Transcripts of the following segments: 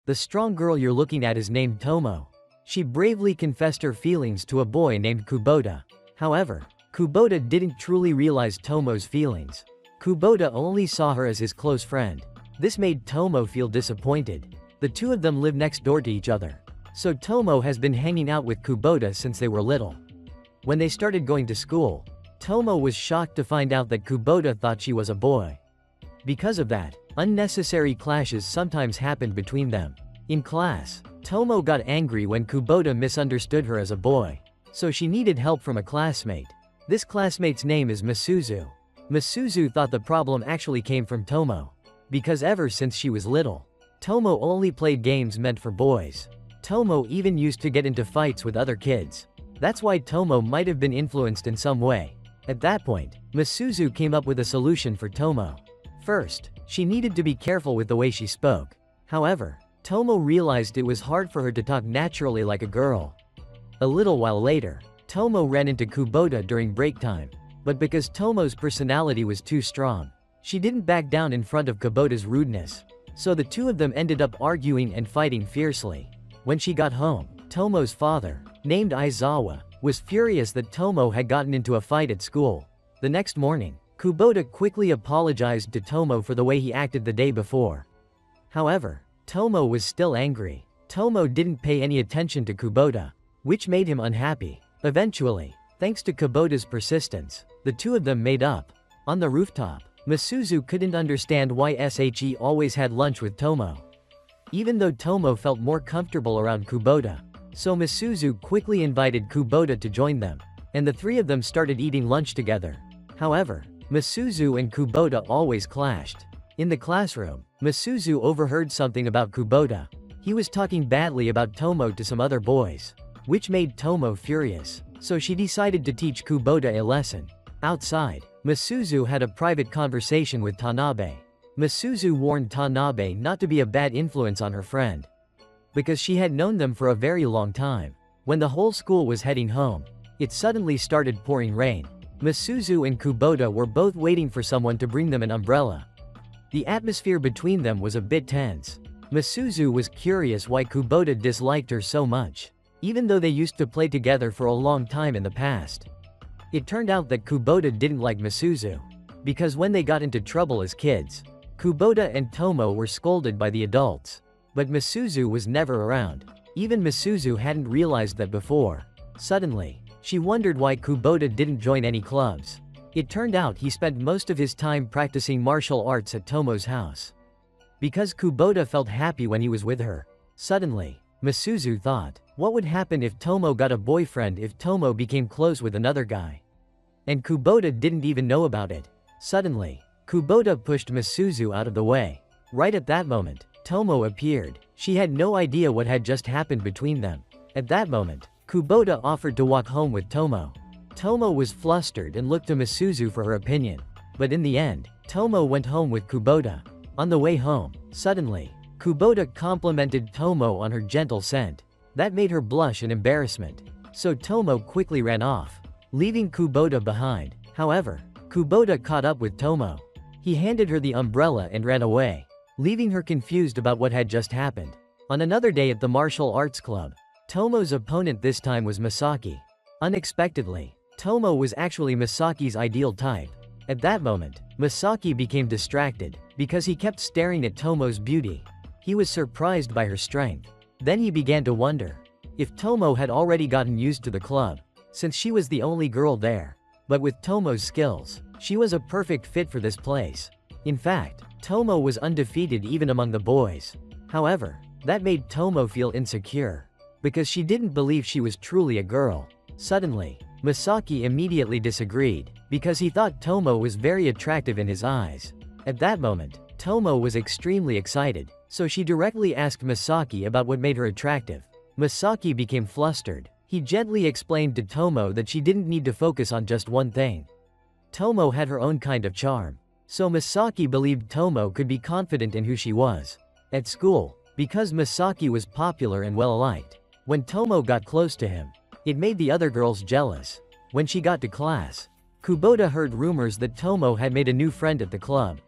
The strong girl you're looking at is named Tomo. She bravely confessed her feelings to a boy named Kubota. However, Kubota didn't truly realize Tomo's feelings. Kubota only saw her as his close friend. This made Tomo feel disappointed. The two of them live next door to each other. So Tomo has been hanging out with Kubota since they were little. When they started going to school, Tomo was shocked to find out that Kubota thought she was a boy. Because of that, unnecessary clashes sometimes happened between them. In class, Tomo got angry when Kubota misunderstood her as a boy. So she needed help from a classmate. This classmate's name is Misuzu. Misuzu thought the problem actually came from Tomo. Because ever since she was little, Tomo only played games meant for boys. Tomo even used to get into fights with other kids. That's why Tomo might have been influenced in some way. At that point, Misuzu came up with a solution for Tomo. First, she needed to be careful with the way she spoke. However, Tomo realized it was hard for her to talk naturally like a girl. A little while later, Tomo ran into Kubota during break time. But because Tomo's personality was too strong, she didn't back down in front of Kubota's rudeness. So the two of them ended up arguing and fighting fiercely. When she got home, Tomo's father, named Aizawa, was furious that Tomo had gotten into a fight at school. The next morning, Kubota quickly apologized to Tomo for the way he acted the day before. However, Tomo was still angry. Tomo didn't pay any attention to Kubota, which made him unhappy. Eventually, thanks to Kubota's persistence, the two of them made up. On the rooftop, Misuzu couldn't understand why SHE always had lunch with Tomo. Even though Tomo felt more comfortable around Kubota, so Misuzu quickly invited Kubota to join them, and the three of them started eating lunch together. However, Misuzu and Kubota always clashed. In the classroom, Misuzu overheard something about Kubota. He was talking badly about Tomo to some other boys, which made Tomo furious. So she decided to teach Kubota a lesson. Outside, Misuzu had a private conversation with Tanabe. Misuzu warned Tanabe not to be a bad influence on her friend, because she had known them for a very long time. When the whole school was heading home, it suddenly started pouring rain. Misuzu and Kubota were both waiting for someone to bring them an umbrella. The atmosphere between them was a bit tense. Misuzu was curious why Kubota disliked her so much, even though they used to play together for a long time in the past. It turned out that Kubota didn't like Misuzu, because when they got into trouble as kids, Kubota and Tomo were scolded by the adults. But Misuzu was never around. Even Misuzu hadn't realized that before. Suddenly, she wondered why Kubota didn't join any clubs. It turned out he spent most of his time practicing martial arts at Tomo's house. Because Kubota felt happy when he was with her. Suddenly, Misuzu thought, what would happen if Tomo got a boyfriend if Tomo became close with another guy? And Kubota didn't even know about it. Suddenly, Kubota pushed Misuzu out of the way. Right at that moment, Tomo appeared. She had no idea what had just happened between them. At that moment, Kubota offered to walk home with Tomo. Tomo was flustered and looked to Misuzu for her opinion. But in the end, Tomo went home with Kubota. On the way home, suddenly, Kubota complimented Tomo on her gentle scent. That made her blush in embarrassment. So Tomo quickly ran off, leaving Kubota behind. However, Kubota caught up with Tomo. He handed her the umbrella and ran away, leaving her confused about what had just happened. On another day at the martial arts club, Tomo's opponent this time was Misaki. Unexpectedly, Tomo was actually Misaki's ideal type. At that moment, Misaki became distracted, because he kept staring at Tomo's beauty. He was surprised by her strength. Then he began to wonder if Tomo had already gotten used to the club, since she was the only girl there. But with Tomo's skills, she was a perfect fit for this place. In fact, Tomo was undefeated even among the boys. However, that made Tomo feel insecure, because she didn't believe she was truly a girl. Suddenly, Misaki immediately disagreed, because he thought Tomo was very attractive in his eyes. At that moment, Tomo was extremely excited, so she directly asked Misaki about what made her attractive. Misaki became flustered. He gently explained to Tomo that she didn't need to focus on just one thing. Tomo had her own kind of charm. So Misaki believed Tomo could be confident in who she was. At school, because Misaki was popular and well-liked, when Tomo got close to him, it made the other girls jealous. When she got to class, Kubota heard rumors that Tomo had made a new friend at the club.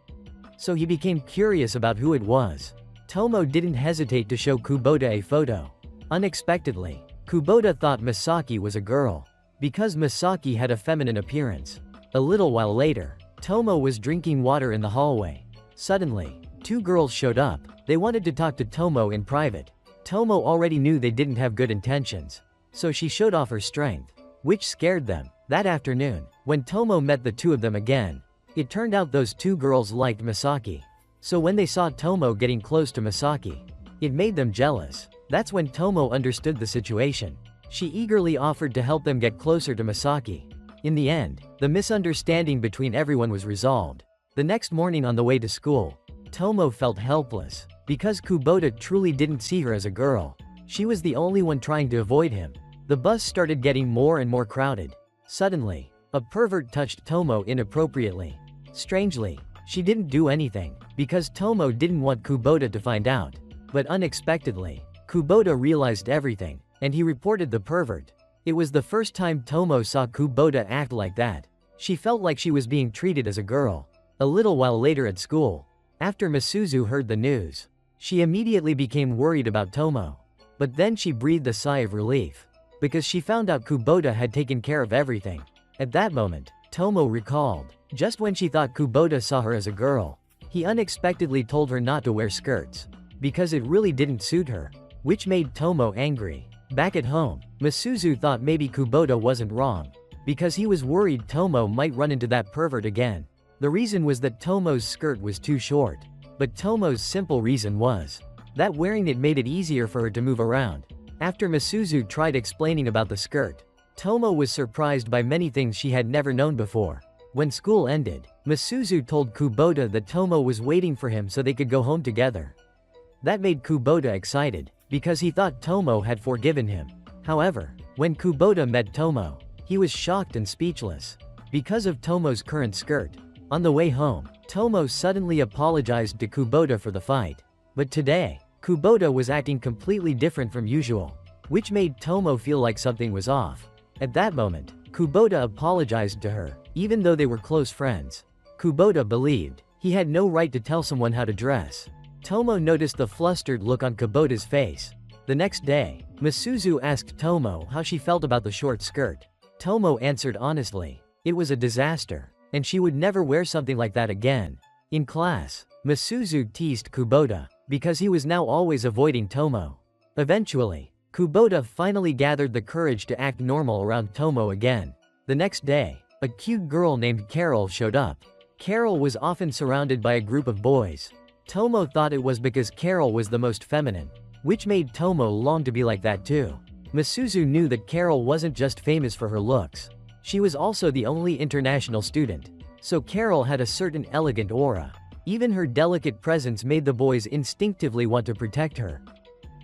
So he became curious about who it was. Tomo didn't hesitate to show Kubota a photo. Unexpectedly, Kubota thought Misaki was a girl, because Misaki had a feminine appearance. A little while later, Tomo was drinking water in the hallway. Suddenly, two girls showed up. They wanted to talk to Tomo in private. Tomo already knew they didn't have good intentions, so she showed off her strength, which scared them. That afternoon, when Tomo met the two of them again, it turned out those two girls liked Misaki. So when they saw Tomo getting close to Misaki, it made them jealous. That's when Tomo understood the situation. She eagerly offered to help them get closer to Misaki. In the end, the misunderstanding between everyone was resolved. The next morning on the way to school, Tomo felt helpless, because Kubota truly didn't see her as a girl. She was the only one trying to avoid him. The bus started getting more and more crowded. Suddenly, a pervert touched Tomo inappropriately. Strangely, she didn't do anything, because Tomo didn't want Kubota to find out. But unexpectedly, Kubota realized everything, and he reported the pervert. It was the first time Tomo saw Kubota act like that. She felt like she was being treated as a girl. A little while later at school, after Misuzu heard the news, she immediately became worried about Tomo. But then she breathed a sigh of relief, because she found out Kubota had taken care of everything. At that moment, Tomo recalled, just when she thought Kubota saw her as a girl, he unexpectedly told her not to wear skirts, because it really didn't suit her, which made Tomo angry. Back at home, Misuzu thought maybe Kubota wasn't wrong, because he was worried Tomo might run into that pervert again. The reason was that Tomo's skirt was too short, but Tomo's simple reason was that wearing it made it easier for her to move around. After Misuzu tried explaining about the skirt, Tomo was surprised by many things she had never known before. When school ended, Misuzu told Kubota that Tomo was waiting for him so they could go home together. That made Kubota excited, because he thought Tomo had forgiven him. However, when Kubota met Tomo, he was shocked and speechless, because of Tomo's current skirt. On the way home, Tomo suddenly apologized to Kubota for the fight. But today, Kubota was acting completely different from usual, which made Tomo feel like something was off. At that moment, Kubota apologized to her, even though they were close friends. Kubota believed he had no right to tell someone how to dress. Tomo noticed the flustered look on Kubota's face. The next day, Misuzu asked Tomo how she felt about the short skirt. Tomo answered honestly, it was a disaster, and she would never wear something like that again. In class, Misuzu teased Kubota, because he was now always avoiding Tomo. Eventually, Kubota finally gathered the courage to act normal around Tomo again. The next day, a cute girl named Carol showed up. Carol was often surrounded by a group of boys. Tomo thought it was because Carol was the most feminine, which made Tomo long to be like that too. Misuzu knew that Carol wasn't just famous for her looks. She was also the only international student, so Carol had a certain elegant aura. Even her delicate presence made the boys instinctively want to protect her.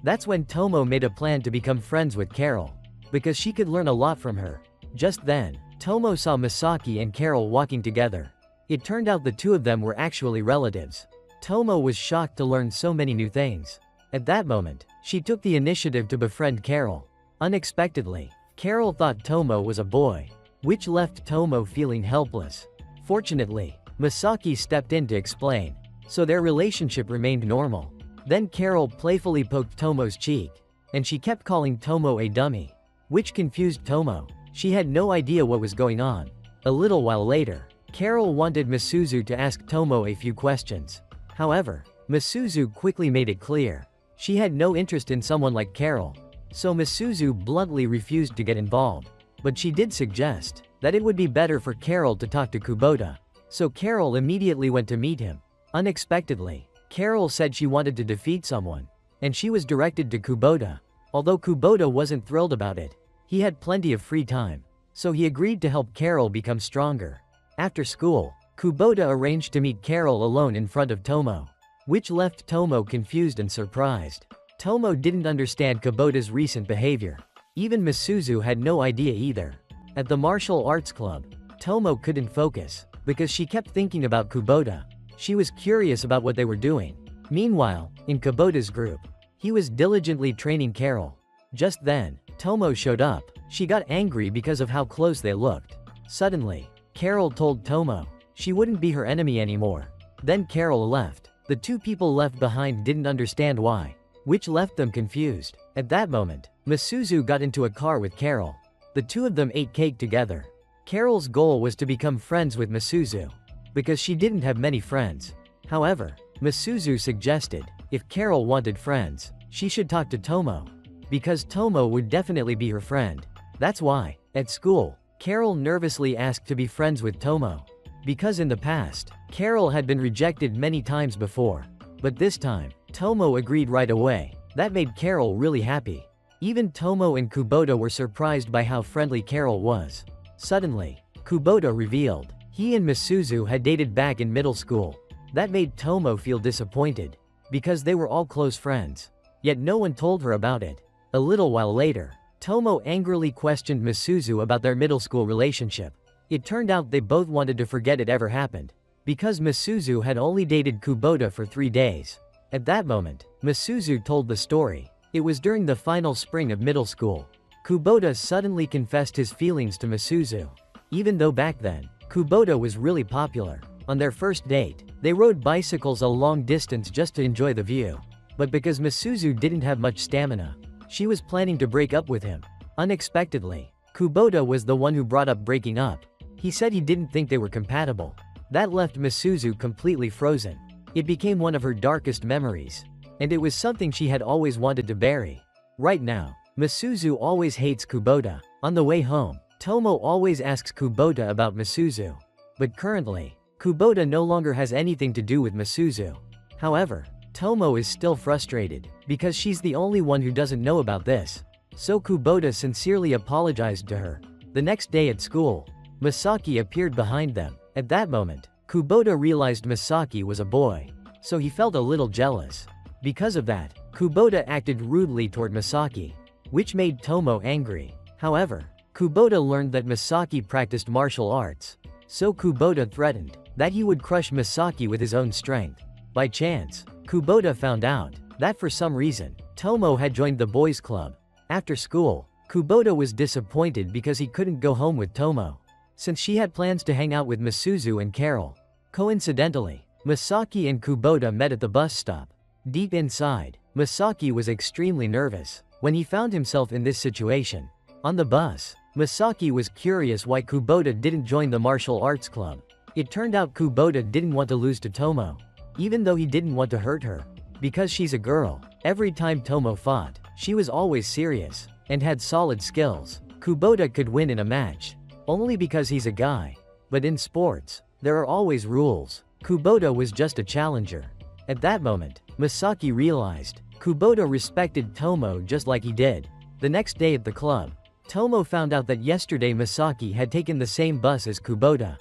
That's when Tomo made a plan to become friends with Carol, because she could learn a lot from her. Just then, Tomo saw Misaki and Carol walking together. It turned out the two of them were actually relatives. Tomo was shocked to learn so many new things. At that moment, she took the initiative to befriend Carol. Unexpectedly, Carol thought Tomo was a boy, which left Tomo feeling helpless. Fortunately, Misaki stepped in to explain, so their relationship remained normal. Then Carol playfully poked Tomo's cheek, and she kept calling Tomo a dummy, which confused Tomo. She had no idea what was going on. A little while later, Carol wanted Misuzu to ask Tomo a few questions. However, Misuzu quickly made it clear she had no interest in someone like Carol, so Misuzu bluntly refused to get involved. But she did suggest that it would be better for Carol to talk to Kubota, so Carol immediately went to meet him. Unexpectedly, Carol said she wanted to defeat someone, and she was directed to Kubota. Although Kubota wasn't thrilled about it, he had plenty of free time, so he agreed to help Carol become stronger. After school, Kubota arranged to meet Carol alone in front of Tomo, which left Tomo confused and surprised. Tomo didn't understand Kubota's recent behavior. Even Misuzu had no idea either. At the martial arts club, Tomo couldn't focus, because she kept thinking about Kubota. She was curious about what they were doing. Meanwhile, in Kubota's group, he was diligently training Carol. Just then, Tomo showed up. She got angry because of how close they looked. Suddenly, Carol told Tomo she wouldn't be her enemy anymore. Then Carol left. The two people left behind didn't understand why, which left them confused. At that moment, Misuzu got into a car with Carol. The two of them ate cake together. Carol's goal was to become friends with Misuzu, because she didn't have many friends. However, Misuzu suggested, if Carol wanted friends, she should talk to Tomo, because Tomo would definitely be her friend. That's why, at school, Carol nervously asked to be friends with Tomo. Because in the past, Carol had been rejected many times before. But this time, Tomo agreed right away. That made Carol really happy. Even Tomo and Kubota were surprised by how friendly Carol was. Suddenly, Kubota revealed he and Misuzu had dated back in middle school. That made Tomo feel disappointed, because they were all close friends. Yet no one told her about it. A little while later, Tomo angrily questioned Misuzu about their middle school relationship. It turned out they both wanted to forget it ever happened, because Misuzu had only dated Kubota for 3 days. At that moment, Misuzu told the story. It was during the final spring of middle school. Kubota suddenly confessed his feelings to Misuzu. Even though back then, Kubota was really popular. On their first date, they rode bicycles a long distance just to enjoy the view. But because Misuzu didn't have much stamina, she was planning to break up with him. Unexpectedly, Kubota was the one who brought up breaking up. He said he didn't think they were compatible. That left Misuzu completely frozen. It became one of her darkest memories. And it was something she had always wanted to bury. Right now, Misuzu always hates Kubota. On the way home, Tomo always asks Kubota about Misuzu. But currently, Kubota no longer has anything to do with Misuzu. However, Tomo is still frustrated, because she's the only one who doesn't know about this. So Kubota sincerely apologized to her. The next day at school, Misaki appeared behind them. At that moment, Kubota realized Misaki was a boy. So he felt a little jealous. Because of that, Kubota acted rudely toward Misaki, which made Tomo angry. However, Kubota learned that Misaki practiced martial arts. So Kubota threatened that he would crush Misaki with his own strength. By chance, Kubota found out that for some reason, Tomo had joined the boys' club. After school, Kubota was disappointed because he couldn't go home with Tomo, since she had plans to hang out with Misuzu and Carol. Coincidentally, Misaki and Kubota met at the bus stop. Deep inside, Misaki was extremely nervous when he found himself in this situation. On the bus, Misaki was curious why Kubota didn't join the martial arts club. It turned out Kubota didn't want to lose to Tomo, even though he didn't want to hurt her. Because she's a girl, every time Tomo fought, she was always serious and had solid skills. Kubota could win in a match, only because he's a guy. But in sports, there are always rules. Kubota was just a challenger. At that moment, Misaki realized Kubota respected Tomo just like he did. The next day at the club, Tomo found out that yesterday Misaki had taken the same bus as Kubota.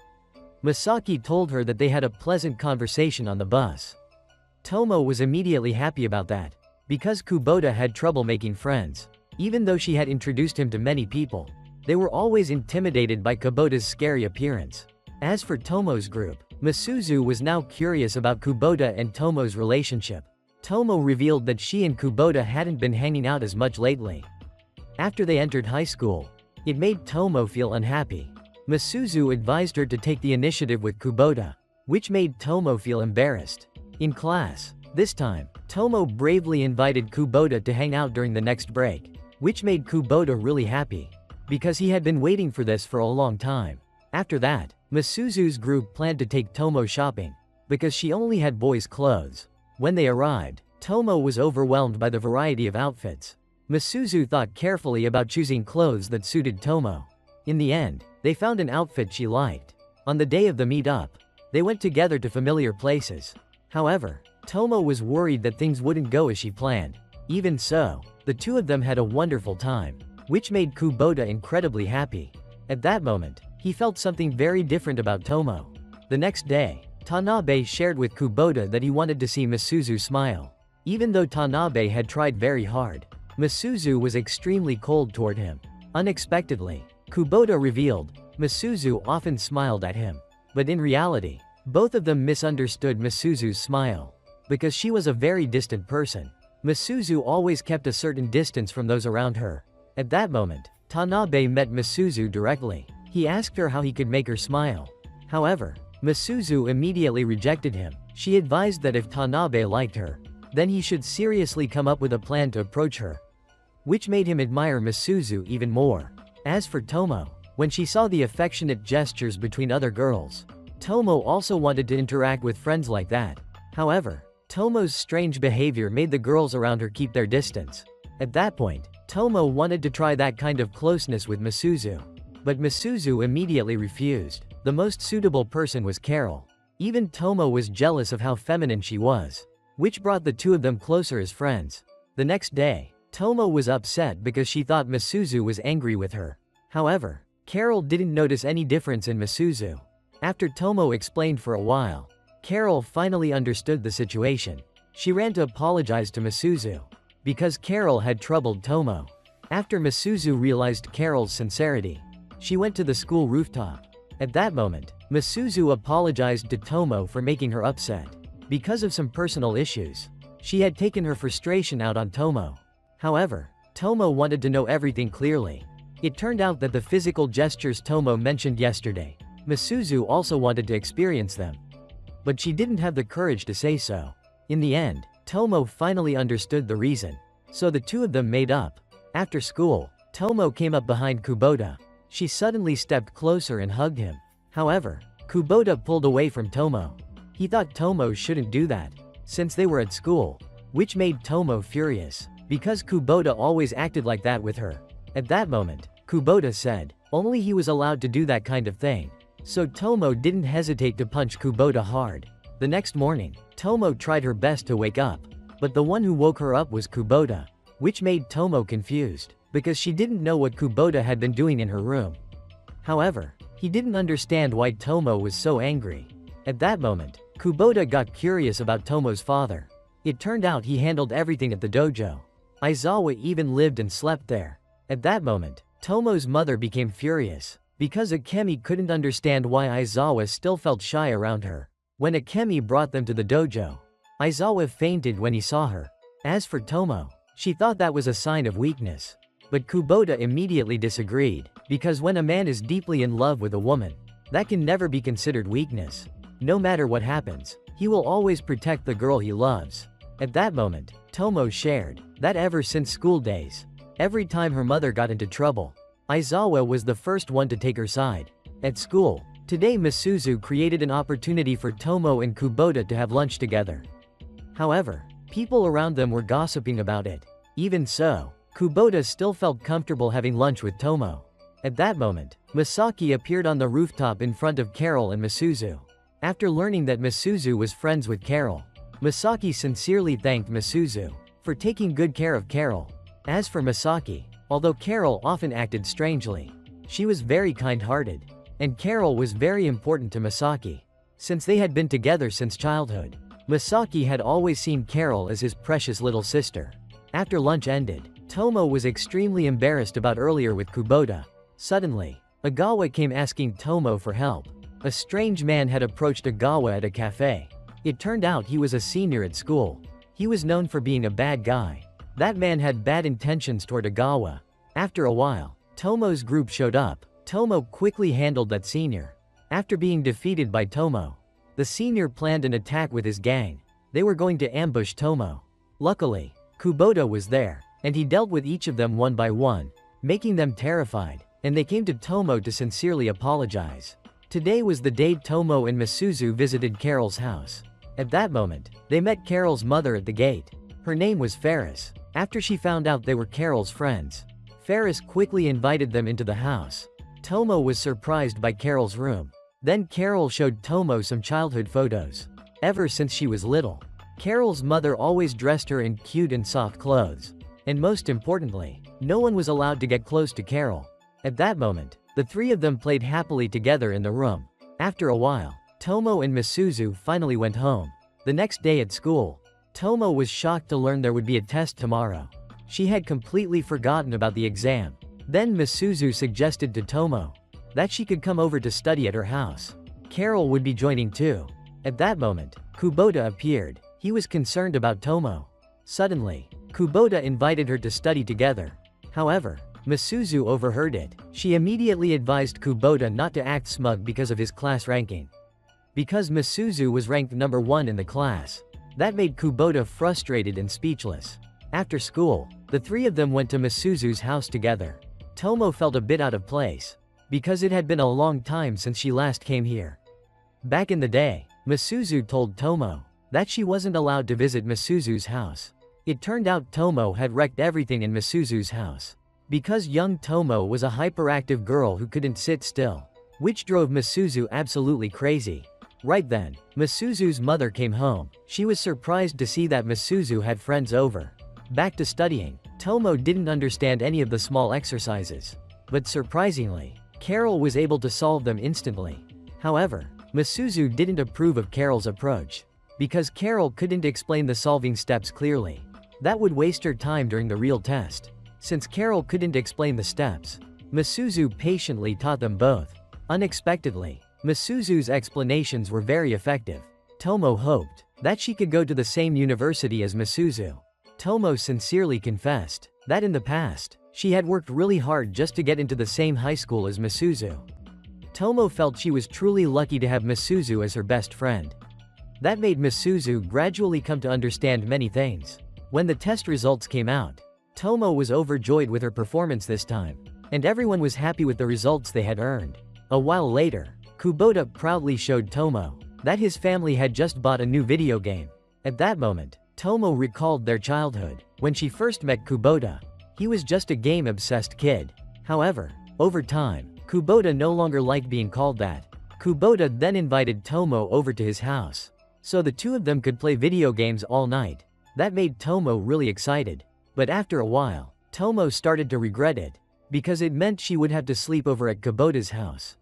Misaki told her that they had a pleasant conversation on the bus. Tomo was immediately happy about that, because Kubota had trouble making friends. Even though she had introduced him to many people, they were always intimidated by Kubota's scary appearance. As for Tomo's group, Misuzu was now curious about Kubota and Tomo's relationship. Tomo revealed that she and Kubota hadn't been hanging out as much lately. After they entered high school, it made Tomo feel unhappy. Misuzu advised her to take the initiative with Kubota, which made Tomo feel embarrassed. In class, this time, Tomo bravely invited Kubota to hang out during the next break, which made Kubota really happy, because he had been waiting for this for a long time. After that, Misuzu's group planned to take Tomo shopping, because she only had boys' clothes. When they arrived, Tomo was overwhelmed by the variety of outfits. Misuzu thought carefully about choosing clothes that suited Tomo. In the end, they found an outfit she liked. On the day of the meet-up, they went together to familiar places. However, Tomo was worried that things wouldn't go as she planned. Even so, the two of them had a wonderful time, which made Kubota incredibly happy. At that moment, he felt something very different about Tomo. The next day, Tanabe shared with Kubota that he wanted to see Misuzu smile. Even though Tanabe had tried very hard, Misuzu was extremely cold toward him. Unexpectedly, Kubota revealed Misuzu often smiled at him. But in reality, both of them misunderstood Misuzu's smile, because she was a very distant person. Misuzu always kept a certain distance from those around her. At that moment, Tanabe met Misuzu directly. He asked her how he could make her smile. However, Misuzu immediately rejected him. She advised that if Tanabe liked her, then he should seriously come up with a plan to approach her, which made him admire Misuzu even more. As for Tomo, when she saw the affectionate gestures between other girls, Tomo also wanted to interact with friends like that. However, Tomo's strange behavior made the girls around her keep their distance. At that point, Tomo wanted to try that kind of closeness with Misuzu. But Misuzu immediately refused. The most suitable person was Carol. Even Tomo was jealous of how feminine she was, which brought the two of them closer as friends. The next day, Tomo was upset because she thought Misuzu was angry with her. However, Carol didn't notice any difference in Misuzu. After Tomo explained for a while, Carol finally understood the situation. She ran to apologize to Misuzu, because Carol had troubled Tomo. After Misuzu realized Carol's sincerity, she went to the school rooftop. At that moment, Misuzu apologized to Tomo for making her upset. Because of some personal issues, she had taken her frustration out on Tomo. However, Tomo wanted to know everything clearly. It turned out that the physical gestures Tomo mentioned yesterday, Misuzu also wanted to experience them. But she didn't have the courage to say so. In the end, Tomo finally understood the reason. So the two of them made up. After school, Tomo came up behind Kubota. She suddenly stepped closer and hugged him. However, Kubota pulled away from Tomo. He thought Tomo shouldn't do that, since they were at school, which made Tomo furious, because Kubota always acted like that with her. At that moment, Kubota said, only he was allowed to do that kind of thing. So Tomo didn't hesitate to punch Kubota hard. The next morning, Tomo tried her best to wake up, but the one who woke her up was Kubota, which made Tomo confused, because she didn't know what Kubota had been doing in her room. However, he didn't understand why Tomo was so angry. At that moment, Kubota got curious about Tomo's father. It turned out he handled everything at the dojo. Aizawa even lived and slept there. At that moment, Tomo's mother became furious, because Akemi couldn't understand why Aizawa still felt shy around her. When Akemi brought them to the dojo, Aizawa fainted when he saw her. As for Tomo, she thought that was a sign of weakness. But Kubota immediately disagreed, because when a man is deeply in love with a woman, that can never be considered weakness. No matter what happens, he will always protect the girl he loves. At that moment, Tomo shared that ever since school days, every time her mother got into trouble, Aizawa was the first one to take her side. At school, today Misuzu created an opportunity for Tomo and Kubota to have lunch together. However, people around them were gossiping about it. Even so, Kubota still felt comfortable having lunch with Tomo. At that moment, Masaki appeared on the rooftop in front of Carol and Misuzu. After learning that Misuzu was friends with Carol, Masaki sincerely thanked Misuzu for taking good care of Carol. As for Masaki, although Carol often acted strangely, she was very kind-hearted, and Carol was very important to Masaki. Since they had been together since childhood, Masaki had always seen Carol as his precious little sister. After lunch ended, Tomo was extremely embarrassed about earlier with Kubota. Suddenly, Agawa came asking Tomo for help. A strange man had approached Agawa at a cafe. It turned out he was a senior at school. He was known for being a bad guy. That man had bad intentions toward Agawa. After a while, Tomo's group showed up. Tomo quickly handled that senior. After being defeated by Tomo, the senior planned an attack with his gang. They were going to ambush Tomo. Luckily, Kubota was there, and he dealt with each of them one by one, making them terrified, and they came to Tomo to sincerely apologize. Today was the day Tomo and Misuzu visited Carol's house. At that moment, they met Carol's mother at the gate. Her name was Ferris. After she found out they were Carol's friends, Ferris quickly invited them into the house. Tomo was surprised by Carol's room. Then Carol showed Tomo some childhood photos. Ever since she was little, Carol's mother always dressed her in cute and soft clothes. And most importantly, no one was allowed to get close to Carol. At that moment, the three of them played happily together in the room. After a while, Tomo and Misuzu finally went home. The next day at school, Tomo was shocked to learn there would be a test tomorrow. She had completely forgotten about the exam. Then Misuzu suggested to Tomo that she could come over to study at her house. Carol would be joining too. At that moment, Kubota appeared. He was concerned about Tomo. Suddenly, Kubota invited her to study together. However, Misuzu overheard it. She immediately advised Kubota not to act smug because of his class ranking. because Misuzu was ranked number 1 in the class. That made Kubota frustrated and speechless. After school, the three of them went to Misuzu's house together. Tomo felt a bit out of place, because it had been a long time since she last came here. Back in the day, Misuzu told Tomo that she wasn't allowed to visit Misuzu's house. It turned out Tomo had wrecked everything in Misuzu's house. Because young Tomo was a hyperactive girl who couldn't sit still, which drove Misuzu absolutely crazy. Right then, Misuzu's mother came home. She was surprised to see that Misuzu had friends over. Back to studying, Tomo didn't understand any of the small exercises. But surprisingly, Carol was able to solve them instantly. However, Misuzu didn't approve of Carol's approach, because Carol couldn't explain the solving steps clearly. That would waste her time during the real test. Since Carol couldn't explain the steps, Misuzu patiently taught them both. Unexpectedly, Misuzu's explanations were very effective. Tomo hoped that she could go to the same university as Misuzu. Tomo sincerely confessed that in the past, she had worked really hard just to get into the same high school as Misuzu. Tomo felt she was truly lucky to have Misuzu as her best friend. That made Misuzu gradually come to understand many things. When the test results came out, Tomo was overjoyed with her performance this time, and everyone was happy with the results they had earned. A while later, Kubota proudly showed Tomo that his family had just bought a new video game. At that moment, Tomo recalled their childhood. When she first met Kubota, he was just a game-obsessed kid. However, over time, Kubota no longer liked being called that. Kubota then invited Tomo over to his house, so the two of them could play video games all night. That made Tomo really excited. But after a while, Tomo started to regret it, because it meant she would have to sleep over at Kubota's house.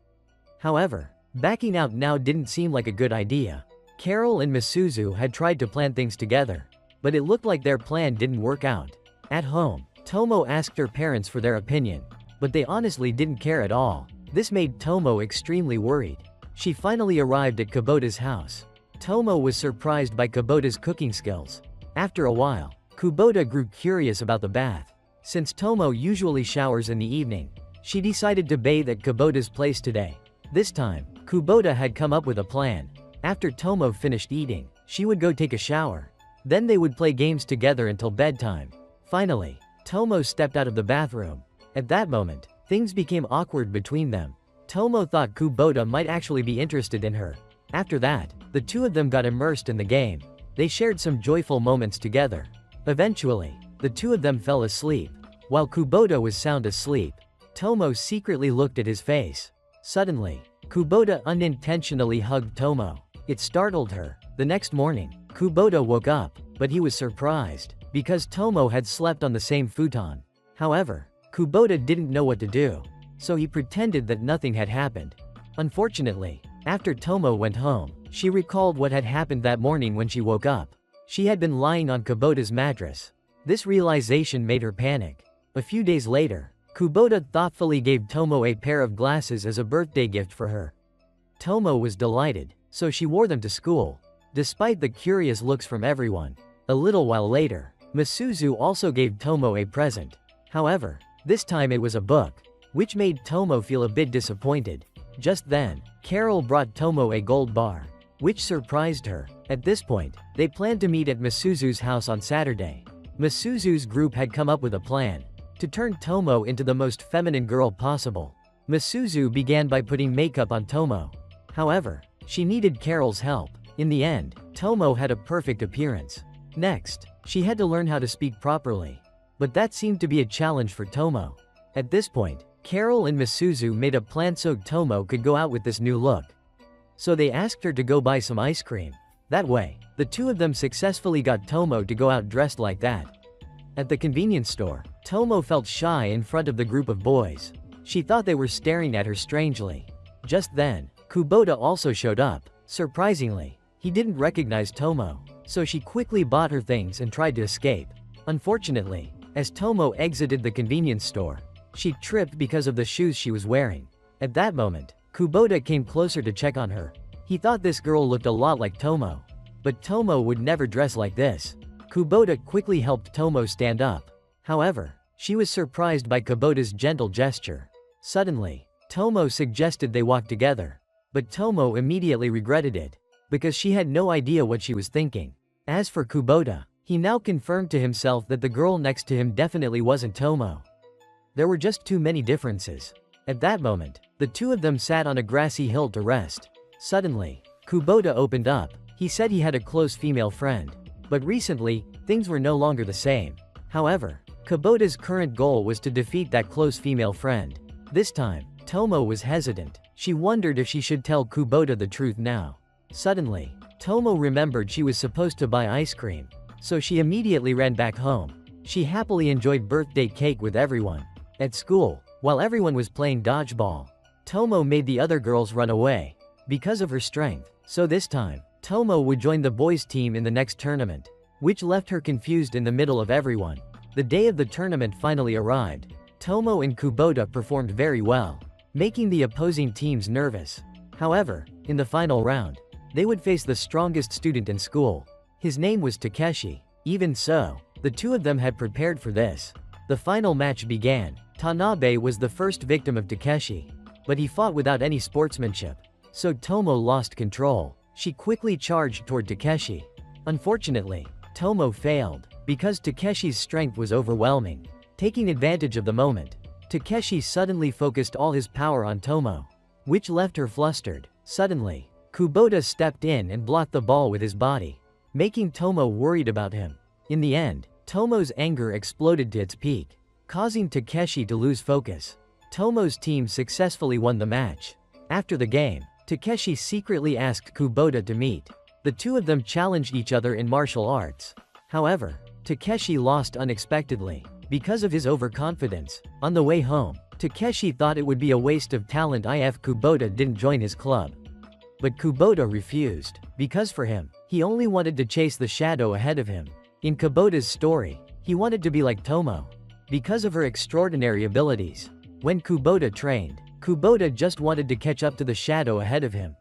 However, backing out now didn't seem like a good idea. Carol and Misuzu had tried to plan things together, but it looked like their plan didn't work out. At home, Tomo asked her parents for their opinion, but they honestly didn't care at all. This made Tomo extremely worried. She finally arrived at Kubota's house. Tomo was surprised by Kubota's cooking skills. After a while, Kubota grew curious about the bath. Since Tomo usually showers in the evening, she decided to bathe at Kubota's place today. This time, Kubota had come up with a plan. After Tomo finished eating, she would go take a shower. Then they would play games together until bedtime. Finally, Tomo stepped out of the bathroom. At that moment, things became awkward between them. Tomo thought Kubota might actually be interested in her. After that, the two of them got immersed in the game. They shared some joyful moments together. Eventually, the two of them fell asleep. While Kubota was sound asleep, Tomo secretly looked at his face. Suddenly, Kubota unintentionally hugged Tomo. It startled her. The next morning, Kubota woke up, but he was surprised, because Tomo had slept on the same futon. However, Kubota didn't know what to do, so he pretended that nothing had happened. Unfortunately, after Tomo went home, she recalled what had happened that morning when she woke up. She had been lying on Kubota's mattress. This realization made her panic. A few days later, Kubota thoughtfully gave Tomo a pair of glasses as a birthday gift for her. Tomo was delighted, so she wore them to school, despite the curious looks from everyone. A little while later, Misuzu also gave Tomo a present. However, this time it was a book, which made Tomo feel a bit disappointed. Just then, Carol brought Tomo a gold bar, which surprised her. At this point, they planned to meet at Misuzu's house on Saturday. Misuzu's group had come up with a plan to turn Tomo into the most feminine girl possible. Misuzu began by putting makeup on Tomo. However, she needed Carol's help. In the end, Tomo had a perfect appearance. Next, she had to learn how to speak properly. But that seemed to be a challenge for Tomo. At this point, Carol and Misuzu made a plan so Tomo could go out with this new look. So they asked her to go buy some ice cream. That way, the two of them successfully got Tomo to go out dressed like that. At the convenience store, Tomo felt shy in front of the group of boys. She thought they were staring at her strangely. Just then, Kubota also showed up. Surprisingly, he didn't recognize Tomo, so she quickly bought her things and tried to escape. Unfortunately, as Tomo exited the convenience store, she tripped because of the shoes she was wearing. At that moment, Kubota came closer to check on her. He thought this girl looked a lot like Tomo. But Tomo would never dress like this. Kubota quickly helped Tomo stand up. However, she was surprised by Kubota's gentle gesture. Suddenly, Tomo suggested they walk together. But Tomo immediately regretted it, because she had no idea what she was thinking. As for Kubota, he now confirmed to himself that the girl next to him definitely wasn't Tomo. There were just too many differences. At that moment, the two of them sat on a grassy hill to rest. Suddenly, Kubota opened up. He said he had a close female friend. But recently, things were no longer the same. However, Kubota's current goal was to defeat that close female friend. This time, Tomo was hesitant. She wondered if she should tell Kubota the truth now. Suddenly, Tomo remembered she was supposed to buy ice cream. So she immediately ran back home. She happily enjoyed birthday cake with everyone. At school, while everyone was playing dodgeball, Tomo made the other girls run away. Because of her strength. So this time, Tomo would join the boys' team in the next tournament, which left her confused in the middle of everyone. The day of the tournament finally arrived. Tomo and Kubota performed very well, making the opposing teams nervous. However, in the final round, they would face the strongest student in school. His name was Takeshi. Even so, the two of them had prepared for this. The final match began. Tanabe was the first victim of Takeshi, but he fought without any sportsmanship. So Tomo lost control. She quickly charged toward Takeshi. Unfortunately, Tomo failed, because Takeshi's strength was overwhelming. Taking advantage of the moment, Takeshi suddenly focused all his power on Tomo, which left her flustered. Suddenly, Kubota stepped in and blocked the ball with his body, making Tomo worried about him. In the end, Tomo's anger exploded to its peak, causing Takeshi to lose focus. Tomo's team successfully won the match. After the game, Takeshi secretly asked Kubota to meet. The two of them challenged each other in martial arts. However, Takeshi lost unexpectedly, because of his overconfidence. On the way home, Takeshi thought it would be a waste of talent if Kubota didn't join his club. But Kubota refused, because for him, he only wanted to chase the shadow ahead of him. In Kubota's story, he wanted to be like Tomo, because of her extraordinary abilities. When Kubota trained, Kubota just wanted to catch up to the shadow ahead of him.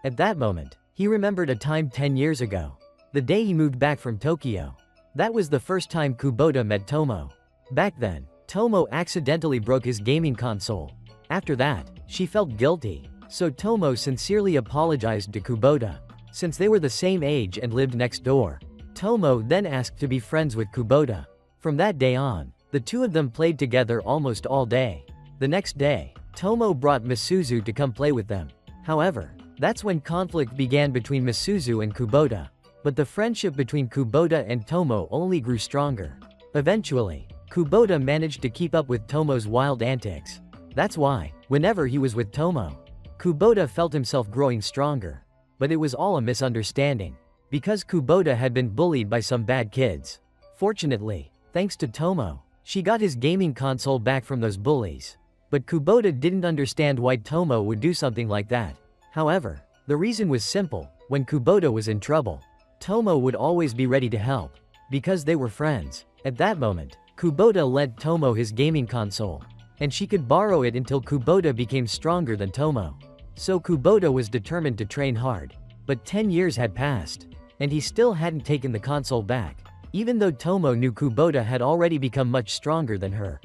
At that moment, he remembered a time 10 years ago. The day he moved back from Tokyo. That was the first time Kubota met Tomo. Back then, Tomo accidentally broke his gaming console. After that, she felt guilty. So Tomo sincerely apologized to Kubota. Since they were the same age and lived next door, Tomo then asked to be friends with Kubota. From that day on, the two of them played together almost all day. The next day, Tomo brought Misuzu to come play with them. However, that's when conflict began between Misuzu and Kubota. But the friendship between Kubota and Tomo only grew stronger. Eventually, Kubota managed to keep up with Tomo's wild antics. That's why, whenever he was with Tomo, Kubota felt himself growing stronger. But it was all a misunderstanding, because Kubota had been bullied by some bad kids. Fortunately, thanks to Tomo, she got his gaming console back from those bullies. But Kubota didn't understand why Tomo would do something like that. However, the reason was simple. When Kubota was in trouble, Tomo would always be ready to help, because they were friends. At that moment, Kubota lent Tomo his gaming console, and she could borrow it until Kubota became stronger than Tomo. So Kubota was determined to train hard. But 10 years had passed, and he still hadn't taken the console back, even though Tomo knew Kubota had already become much stronger than her.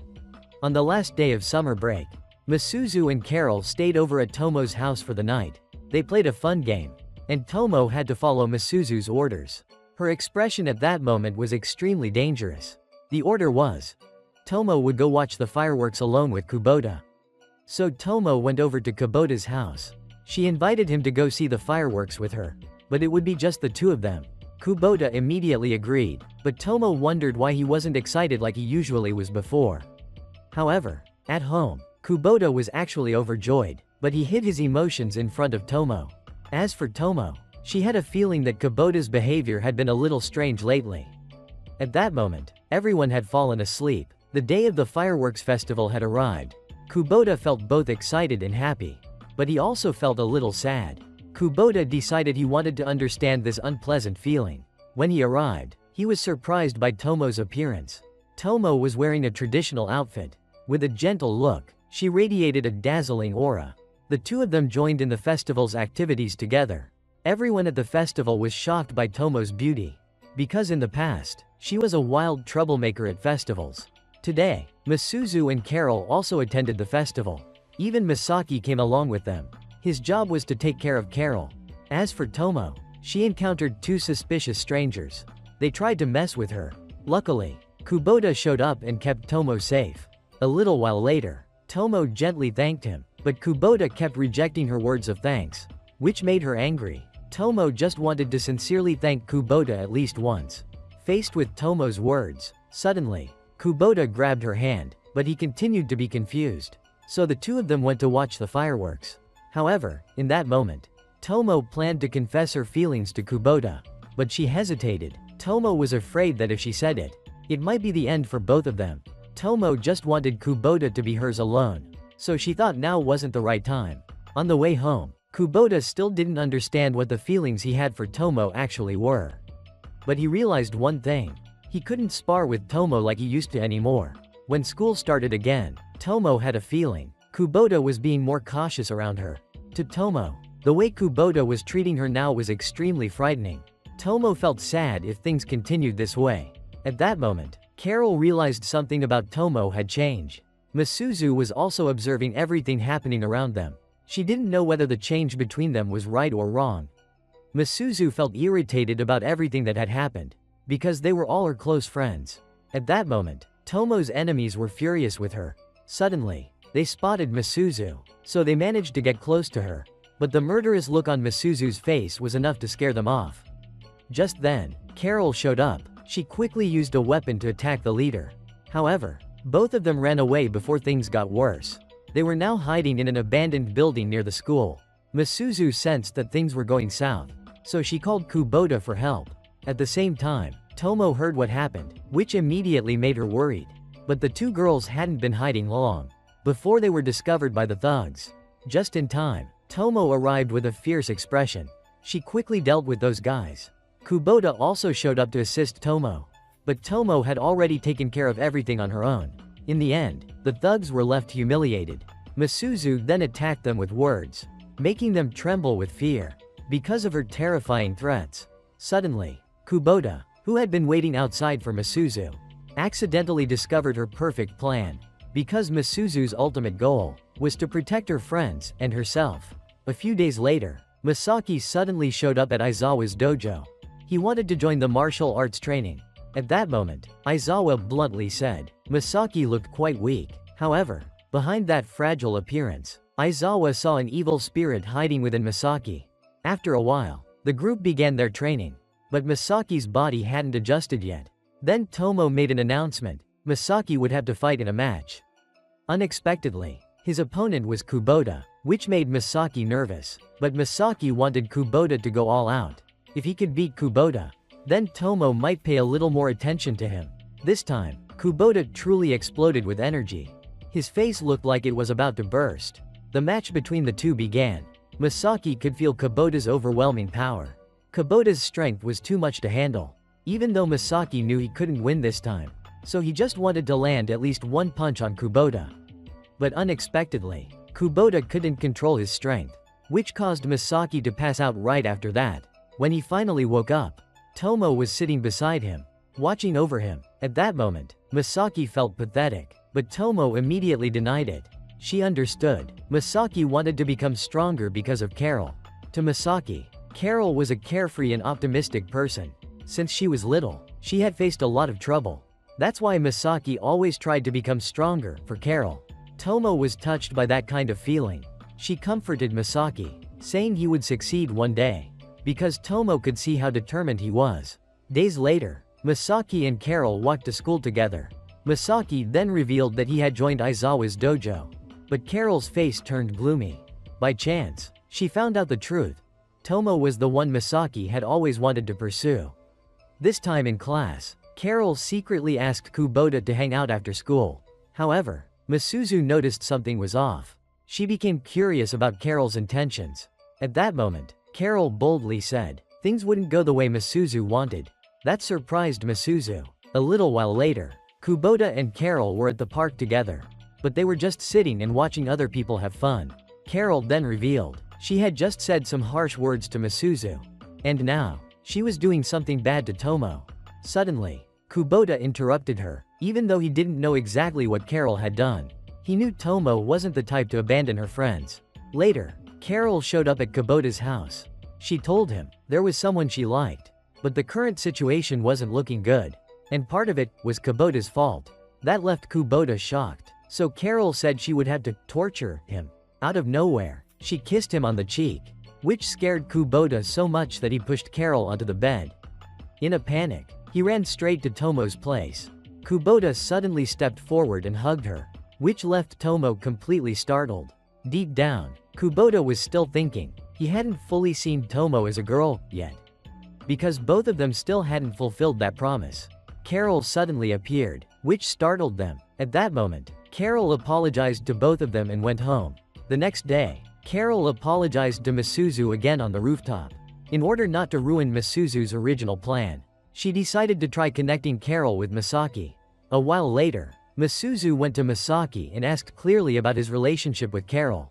On the last day of summer break, Misuzu and Carol stayed over at Tomo's house for the night. They played a fun game, and Tomo had to follow Misuzu's orders. Her expression at that moment was extremely dangerous. The order was, Tomo would go watch the fireworks alone with Kubota. So Tomo went over to Kubota's house. She invited him to go see the fireworks with her, but it would be just the two of them. Kubota immediately agreed, but Tomo wondered why he wasn't excited like he usually was before. However, at home, Kubota was actually overjoyed, but he hid his emotions in front of Tomo. As for Tomo, she had a feeling that Kubota's behavior had been a little strange lately. At that moment, everyone had fallen asleep. The day of the fireworks festival had arrived. Kubota felt both excited and happy, but he also felt a little sad. Kubota decided he wanted to understand this unpleasant feeling. When he arrived, he was surprised by Tomo's appearance. Tomo was wearing a traditional outfit. With a gentle look, she radiated a dazzling aura. The two of them joined in the festival's activities together. Everyone at the festival was shocked by Tomo's beauty, because in the past, she was a wild troublemaker at festivals. Today, Misuzu and Carol also attended the festival. Even Misaki came along with them. His job was to take care of Carol. As for Tomo, she encountered two suspicious strangers. They tried to mess with her. Luckily, Kubota showed up and kept Tomo safe. A little while later, Tomo gently thanked him, but Kubota kept rejecting her words of thanks, which made her angry. Tomo just wanted to sincerely thank Kubota at least once. Faced with Tomo's words, suddenly, Kubota grabbed her hand, but he continued to be confused. So the two of them went to watch the fireworks. However, in that moment, Tomo planned to confess her feelings to Kubota, but she hesitated. Tomo was afraid that if she said it, it might be the end for both of them. Tomo just wanted Kubota to be hers alone, so she thought now wasn't the right time. On the way home, Kubota still didn't understand what the feelings he had for Tomo actually were. But he realized one thing. He couldn't spar with Tomo like he used to anymore. When school started again, Tomo had a feeling Kubota was being more cautious around her. To Tomo, the way Kubota was treating her now was extremely frightening. Tomo felt sad if things continued this way. At that moment, Carol realized something about Tomo had changed. Misuzu was also observing everything happening around them. She didn't know whether the change between them was right or wrong. Misuzu felt irritated about everything that had happened, because they were all her close friends. At that moment, Tomo's enemies were furious with her. Suddenly, they spotted Misuzu, so they managed to get close to her. But the murderous look on Misuzu's face was enough to scare them off. Just then, Carol showed up. She quickly used a weapon to attack the leader. However, both of them ran away before things got worse. They were now hiding in an abandoned building near the school. Misuzu sensed that things were going south, so she called Kubota for help. At the same time, Tomo heard what happened, which immediately made her worried. But the two girls hadn't been hiding long before they were discovered by the thugs. Just in time, Tomo arrived with a fierce expression. She quickly dealt with those guys. Kubota also showed up to assist Tomo. But Tomo had already taken care of everything on her own. In the end, the thugs were left humiliated. Misuzu then attacked them with words, making them tremble with fear because of her terrifying threats. Suddenly, Kubota, who had been waiting outside for Misuzu, accidentally discovered her perfect plan, because Misuzu's ultimate goal was to protect her friends and herself. A few days later, Masaki suddenly showed up at Aizawa's dojo. He wanted to join the martial arts training. At that moment, Aizawa bluntly said, Masaki looked quite weak. However, behind that fragile appearance, Aizawa saw an evil spirit hiding within Masaki. After a while, the group began their training, but Masaki's body hadn't adjusted yet. Then Tomo made an announcement. Masaki would have to fight in a match. Unexpectedly, his opponent was Kubota, which made Masaki nervous. But Masaki wanted Kubota to go all out. If he could beat Kubota, then Tomo might pay a little more attention to him. This time, Kubota truly exploded with energy. His face looked like it was about to burst. The match between the two began. Masaki could feel Kubota's overwhelming power. Kubota's strength was too much to handle. Even though Masaki knew he couldn't win this time, so he just wanted to land at least one punch on Kubota. But unexpectedly, Kubota couldn't control his strength, which caused Masaki to pass out right after that. When he finally woke up, Tomo was sitting beside him, watching over him. At that moment, Masaki felt pathetic, but Tomo immediately denied it. She understood. Masaki wanted to become stronger because of Carol. To Masaki, Carol was a carefree and optimistic person. Since she was little, she had faced a lot of trouble. That's why Masaki always tried to become stronger for Carol. Tomo was touched by that kind of feeling. She comforted Masaki, saying he would succeed one day, because Tomo could see how determined he was. Days later, Masaki and Carol walked to school together. Masaki then revealed that he had joined Aizawa's dojo. But Carol's face turned gloomy. By chance, she found out the truth. Tomo was the one Masaki had always wanted to pursue. This time in class, Carol secretly asked Kubota to hang out after school. However, Misuzu noticed something was off. She became curious about Carol's intentions. At that moment, Carol boldly said things wouldn't go the way Misuzu wanted. That surprised Misuzu. A little while later, Kubota and Carol were at the park together. But they were just sitting and watching other people have fun. Carol then revealed she had just said some harsh words to Misuzu. And now, she was doing something bad to Tomo. Suddenly, Kubota interrupted her, even though he didn't know exactly what Carol had done. He knew Tomo wasn't the type to abandon her friends. Later, Carol showed up at Kubota's house. She told him there was someone she liked, but the current situation wasn't looking good, and part of it was Kubota's fault. That left Kubota shocked, so Carol said she would have to torture him. Out of nowhere, she kissed him on the cheek, which scared Kubota so much that he pushed Carol onto the bed. In a panic, he ran straight to Tomo's place. Kubota suddenly stepped forward and hugged her, which left Tomo completely startled. Deep down, Kubota was still thinking he hadn't fully seen Tomo as a girl yet, because both of them still hadn't fulfilled that promise. Carol suddenly appeared, which startled them. At that moment, Carol apologized to both of them and went home. The next day, Carol apologized to Misuzu again on the rooftop. In order not to ruin Misuzu's original plan, she decided to try connecting Carol with Misaki. A while later, Misuzu went to Misaki and asked clearly about his relationship with Carol.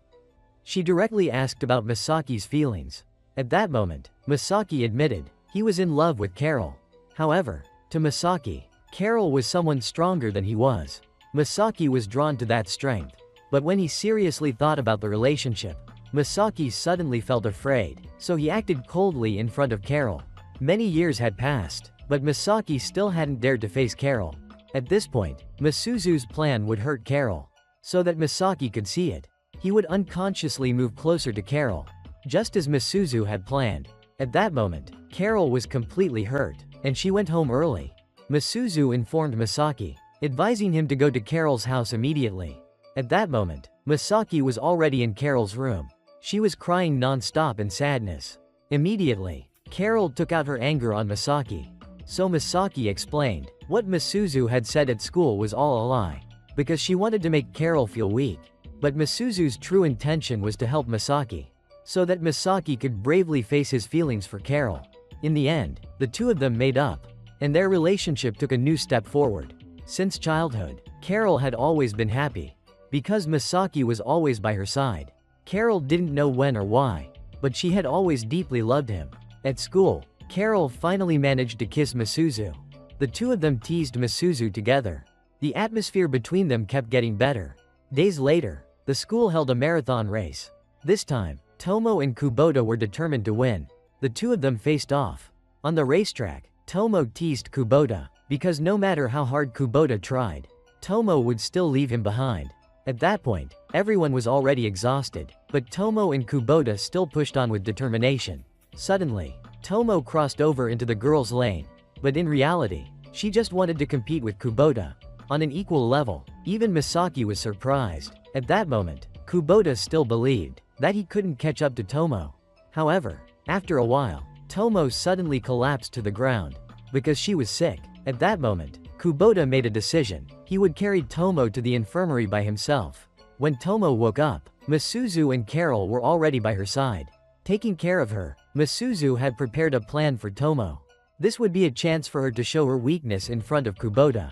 She directly asked about Misaki's feelings. At that moment, Misaki admitted he was in love with Carol. However, to Misaki, Carol was someone stronger than he was. Misaki was drawn to that strength. But when he seriously thought about the relationship, Misaki suddenly felt afraid, so he acted coldly in front of Carol. Many years had passed, but Misaki still hadn't dared to face Carol. At this point, Misuzu's plan would hurt Carol, so that Misaki could see it. He would unconsciously move closer to Carol, just as Misuzu had planned. At that moment, Carol was completely hurt, and she went home early. Misuzu informed Misaki, advising him to go to Carol's house immediately. At that moment, Misaki was already in Carol's room. She was crying non-stop in sadness. Immediately, Carol took out her anger on Misaki. So Misaki explained what Misuzu had said at school was all a lie, because she wanted to make Carol feel weak. But Misuzu's true intention was to help Misaki, so that Misaki could bravely face his feelings for Carol. In the end, the two of them made up, and their relationship took a new step forward. Since childhood, Carol had always been happy, because Misaki was always by her side. Carol didn't know when or why, but she had always deeply loved him. At school, Carol finally managed to kiss Misuzu. The two of them teased Misuzu together. The atmosphere between them kept getting better. Days later, the school held a marathon race. This time, Tomo and Kubota were determined to win. The two of them faced off. On the racetrack, Tomo teased Kubota, because no matter how hard Kubota tried, Tomo would still leave him behind. At that point, everyone was already exhausted, but Tomo and Kubota still pushed on with determination. Suddenly, Tomo crossed over into the girls' lane, but in reality, she just wanted to compete with Kubota on an equal level. Even Misaki was surprised. At that moment, Kubota still believed that he couldn't catch up to Tomo. However, after a while, Tomo suddenly collapsed to the ground because she was sick. At that moment, Kubota made a decision. He would carry Tomo to the infirmary by himself. When Tomo woke up, Misuzu and Carol were already by her side. Taking care of her, Misuzu had prepared a plan for Tomo. This would be a chance for her to show her weakness in front of Kubota.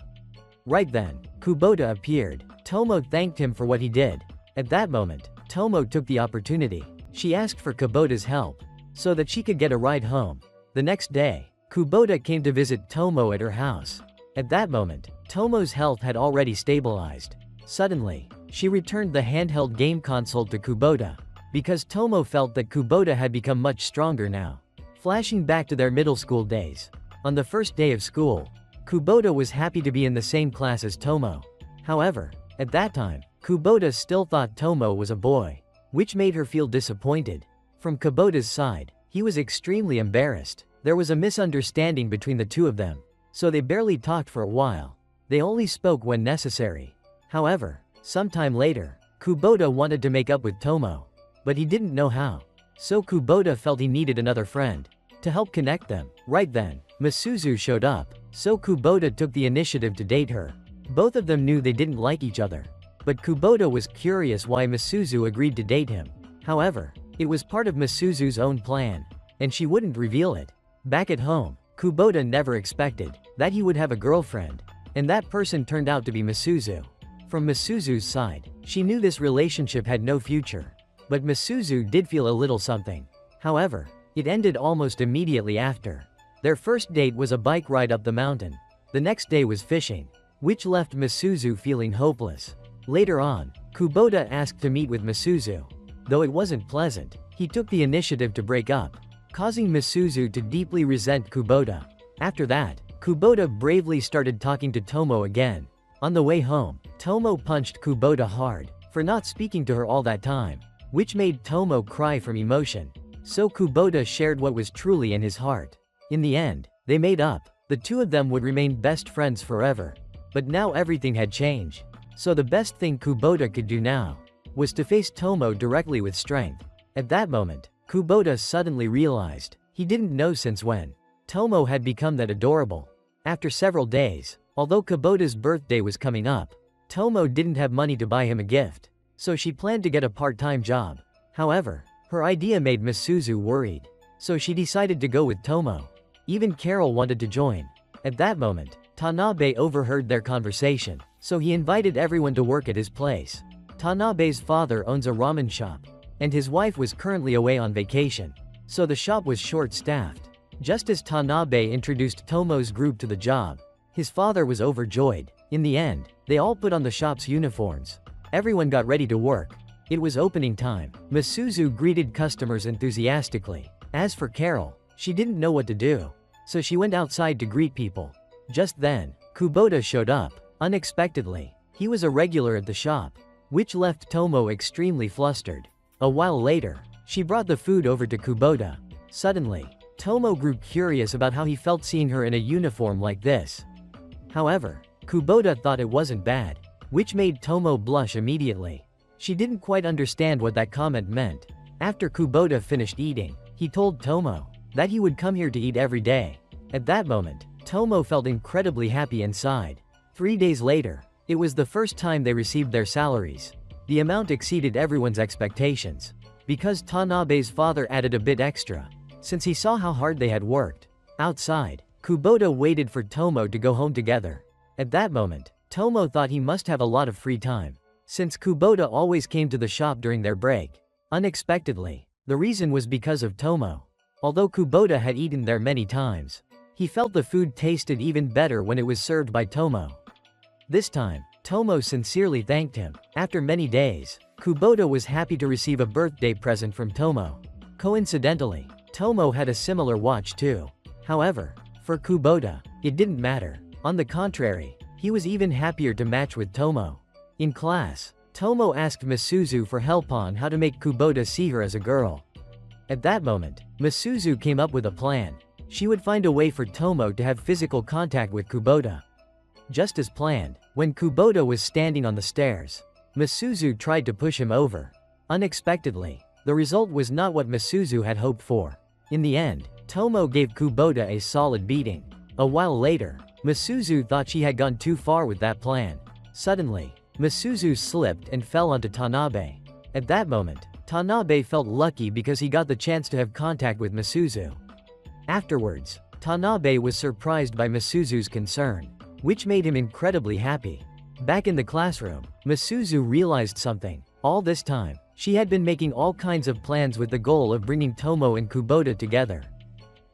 Right then, Kubota appeared. Tomo thanked him for what he did. At that moment, Tomo took the opportunity. She asked for Kubota's help, so that she could get a ride home. The next day, Kubota came to visit Tomo at her house. At that moment, Tomo's health had already stabilized. Suddenly, she returned the handheld game console to Kubota, because Tomo felt that Kubota had become much stronger now. Flashing back to their middle school days. On the first day of school, Kubota was happy to be in the same class as Tomo. However, at that time, Kubota still thought Tomo was a boy, which made her feel disappointed. From Kubota's side, he was extremely embarrassed. There was a misunderstanding between the two of them, so they barely talked for a while. They only spoke when necessary. However, sometime later, Kubota wanted to make up with Tomo, but he didn't know how. So Kubota felt he needed another friend to help connect them. Right then, Misuzu showed up, so Kubota took the initiative to date her. Both of them knew they didn't like each other, but Kubota was curious why Misuzu agreed to date him. However, it was part of Misuzu's own plan, and she wouldn't reveal it. Back at home, Kubota never expected that he would have a girlfriend, and that person turned out to be Misuzu. From Misuzu's side, she knew this relationship had no future, but Misuzu did feel a little something. However, it ended almost immediately after. Their first date was a bike ride up the mountain. The next day was fishing, which left Misuzu feeling hopeless. Later on, Kubota asked to meet with Misuzu, Though it wasn't pleasant, he took the initiative to break up, causing Misuzu to deeply resent Kubota. After that, Kubota bravely started talking to Tomo again. On the way home, Tomo punched Kubota hard for not speaking to her all that time, which made Tomo cry from emotion. So Kubota shared what was truly in his heart. In the end, they made up. The two of them would remain best friends forever. But now everything had changed. So the best thing Kubota could do now was to face Tomo directly with strength. At that moment, Kubota suddenly realized he didn't know since when Tomo had become that adorable. After several days, although Kubota's birthday was coming up, Tomo didn't have money to buy him a gift, so she planned to get a part-time job. However, her idea made Misuzu worried, so she decided to go with Tomo. Even Carol wanted to join. At that moment, Tanabe overheard their conversation, so he invited everyone to work at his place. Tanabe's father owns a ramen shop, and his wife was currently away on vacation, so the shop was short-staffed. Just as Tanabe introduced Tomo's group to the job, his father was overjoyed. In the end, they all put on the shop's uniforms. Everyone got ready to work. It was opening time. Misuzu greeted customers enthusiastically. As for Carol, she didn't know what to do, so she went outside to greet people. Just then, Kubota showed up, unexpectedly. He was a regular at the shop, which left Tomo extremely flustered. A while later, she brought the food over to Kubota. Suddenly, Tomo grew curious about how he felt seeing her in a uniform like this. However, Kubota thought it wasn't bad, which made Tomo blush immediately. She didn't quite understand what that comment meant. After Kubota finished eating, he told Tomo that he would come here to eat every day. At that moment, Tomo felt incredibly happy inside. 3 days later, it was the first time they received their salaries. The amount exceeded everyone's expectations, because Tanabe's father added a bit extra, since he saw how hard they had worked. Outside, Kubota waited for Tomo to go home together. At that moment, Tomo thought he must have a lot of free time, since Kubota always came to the shop during their break. Unexpectedly, the reason was because of Tomo. Although Kubota had eaten there many times, he felt the food tasted even better when it was served by Tomo. This time, Tomo sincerely thanked him. After many days, Kubota was happy to receive a birthday present from Tomo. Coincidentally, Tomo had a similar watch too. However, for Kubota, it didn't matter. On the contrary, he was even happier to match with Tomo. In class, Tomo asked Misuzu for help on how to make Kubota see her as a girl. At that moment, Misuzu came up with a plan. She would find a way for Tomo to have physical contact with Kubota. Just as planned, when Kubota was standing on the stairs, Misuzu tried to push him over. Unexpectedly, the result was not what Misuzu had hoped for. In the end, Tomo gave Kubota a solid beating. A while later, Misuzu thought she had gone too far with that plan. Suddenly, Misuzu slipped and fell onto Tanabe. At that moment, Tanabe felt lucky because he got the chance to have contact with Misuzu. Afterwards, Tanabe was surprised by Misuzu's concern, which made him incredibly happy. Back in the classroom, Misuzu realized something. All this time, she had been making all kinds of plans with the goal of bringing Tomo and Kubota together.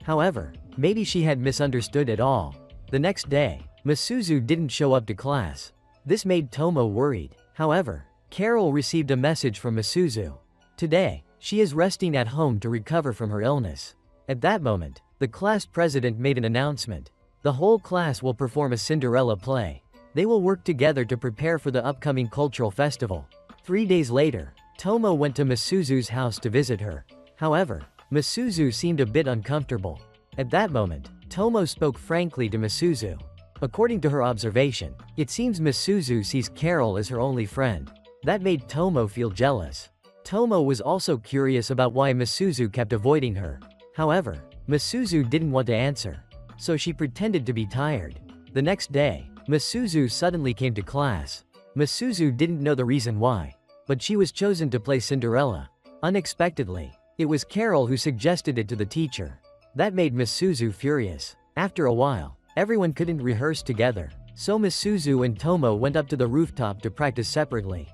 However, maybe she had misunderstood it all. The next day, Misuzu didn't show up to class. This made Tomo worried. However, Carol received a message from Misuzu. Today, she is resting at home to recover from her illness. At that moment, the class president made an announcement. The whole class will perform a Cinderella play. They will work together to prepare for the upcoming cultural festival. 3 days later, Tomo went to Misuzu's house to visit her. However, Misuzu seemed a bit uncomfortable. At that moment, Tomo spoke frankly to Misuzu. According to her observation, it seems Misuzu sees Carol as her only friend. That made Tomo feel jealous. Tomo was also curious about why Misuzu kept avoiding her. However, Misuzu didn't want to answer, so she pretended to be tired. The next day, Misuzu suddenly came to class. Misuzu didn't know the reason why, but she was chosen to play Cinderella. Unexpectedly, it was Carol who suggested it to the teacher. That made Misuzu furious. After a while, everyone couldn't rehearse together, so Misuzu and Tomo went up to the rooftop to practice separately.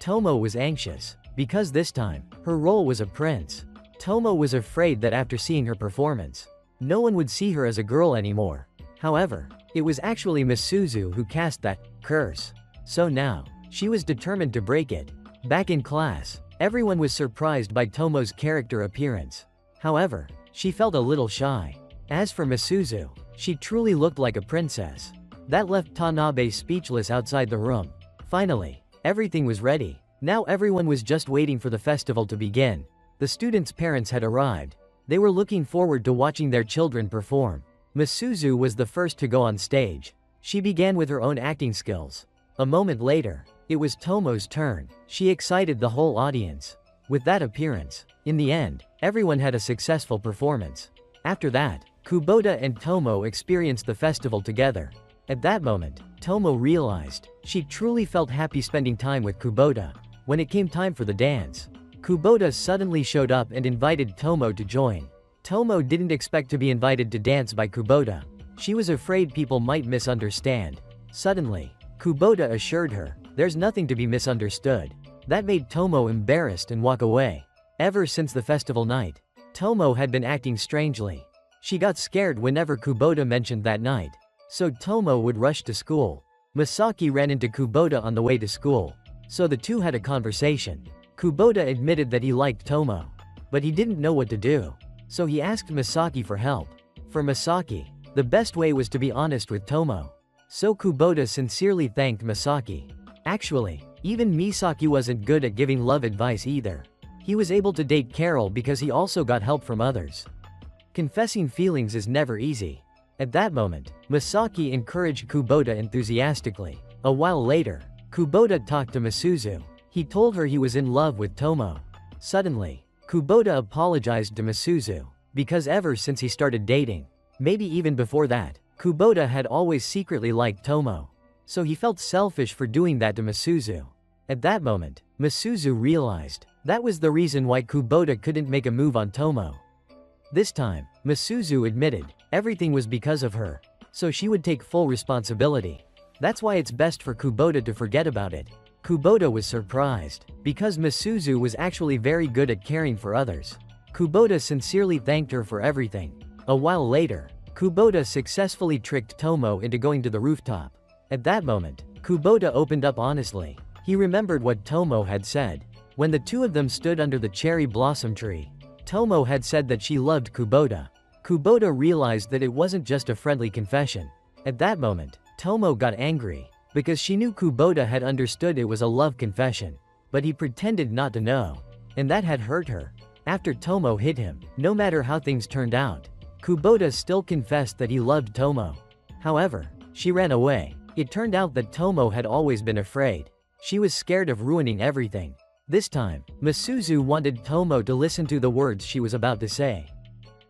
Tomo was anxious, because this time, her role was a prince. Tomo was afraid that after seeing her performance, no one would see her as a girl anymore. However, it was actually Misuzu who cast that curse. So now, she was determined to break it. Back in class, Everyone was surprised by Tomo's character appearance. However, she felt a little shy. As for Misuzu, she truly looked like a princess. That left Tanabe speechless outside the room. Finally, everything was ready. Now everyone was just waiting for the festival to begin. The students' parents had arrived. They were looking forward to watching their children perform. Misuzu was the first to go on stage. She began with her own acting skills. A moment later, it was Tomo's turn. She excited the whole audience. With that appearance, in the end, everyone had a successful performance. After that, Kubota and Tomo experienced the festival together. At that moment, Tomo realized she truly felt happy spending time with Kubota. When it came time for the dance, Kubota suddenly showed up and invited Tomo to join. Tomo didn't expect to be invited to dance by Kubota. She was afraid people might misunderstand. Suddenly, Kubota assured her, "There's nothing to be misunderstood." That made Tomo embarrassed and walk away. Ever since the festival night, Tomo had been acting strangely. She got scared whenever Kubota mentioned that night. So Tomo would rush to school. Masaki ran into Kubota on the way to school. So the two had a conversation. Kubota admitted that he liked Tomo. But he didn't know what to do. So he asked Masaki for help. For Masaki, the best way was to be honest with Tomo. So Kubota sincerely thanked Masaki. Actually, even Misaki wasn't good at giving love advice either. He was able to date Carol because he also got help from others. Confessing feelings is never easy. At that moment, Masaki encouraged Kubota enthusiastically. A while later, Kubota talked to Misuzu. He told her he was in love with Tomo. Suddenly, Kubota apologized to Misuzu, because ever since he started dating, maybe even before that, Kubota had always secretly liked Tomo. So he felt selfish for doing that to Misuzu. At that moment, Misuzu realized that was the reason why Kubota couldn't make a move on Tomo. This time, Misuzu admitted everything was because of her, so she would take full responsibility. That's why it's best for Kubota to forget about it. Kubota was surprised, because Misuzu was actually very good at caring for others. Kubota sincerely thanked her for everything. A while later, Kubota successfully tricked Tomo into going to the rooftop. At that moment, Kubota opened up honestly. He remembered what Tomo had said. When the two of them stood under the cherry blossom tree, Tomo had said that she loved Kubota. Kubota realized that it wasn't just a friendly confession. At that moment, Tomo got angry, because she knew Kubota had understood it was a love confession. But he pretended not to know. And that had hurt her. After Tomo hit him, no matter how things turned out, Kubota still confessed that he loved Tomo. However, she ran away. It turned out that Tomo had always been afraid. She was scared of ruining everything. This time, Misuzu wanted Tomo to listen to the words she was about to say.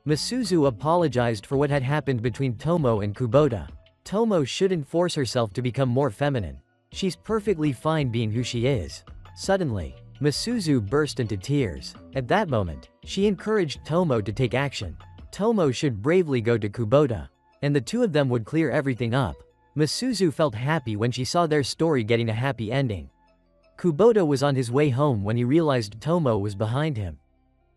Misuzu apologized for what had happened between Tomo and Kubota. Tomo shouldn't force herself to become more feminine. She's perfectly fine being who she is. Suddenly, Misuzu burst into tears. At that moment, she encouraged Tomo to take action. Tomo should bravely go to Kubota, and the two of them would clear everything up. Misuzu felt happy when she saw their story getting a happy ending. Kubota was on his way home when he realized Tomo was behind him.